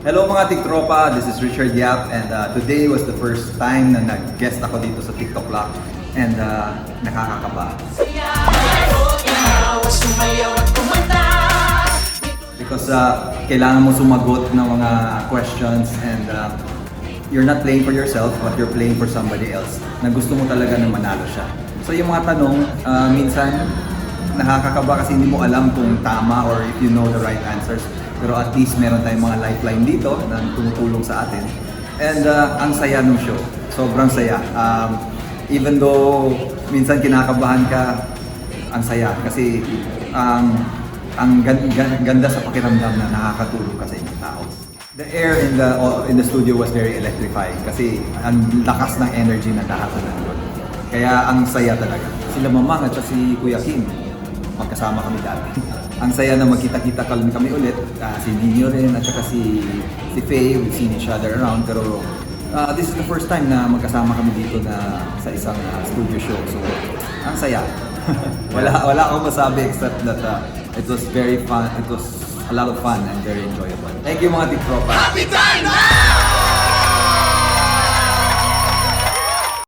Hello mga tiktropa, this is Richard Yap and today was the first time na nag-guest ako dito sa TikTok Lock and nakakakaba. Because kailangan mo sumagot ng mga questions and you're not playing for yourself but you're playing for somebody else na gusto mo talaga na manalo siya. So yung mga tanong, minsan nakakakaba kasi hindi mo alam kung tama or if you know the right answers. Pero at least meron tayong mga lifeline dito na tumutulong sa atin. And ang saya ng show. Sobrang saya. Even though minsan kinakabahan ka, ang saya. Kasi ang ganda sa pakiramdam na nakakatulong ka sa ibang tao. The air in the studio was very electrifying kasi ang lakas ng energy na lahat na nandun. Kaya ang saya talaga. Sila Mamang at si Kuya Kim, magkasama kami dati. Ang saya na magkita-kita kami ulit, si Nino rin at saka si Faye, we've seen each other around, pero this is the first time na magkasama kami dito na sa isang studio show, so ang saya. wala akong masabi except that it was very fun, it was a lot of fun and very enjoyable. Thank you mga tiktropa! Happy time now!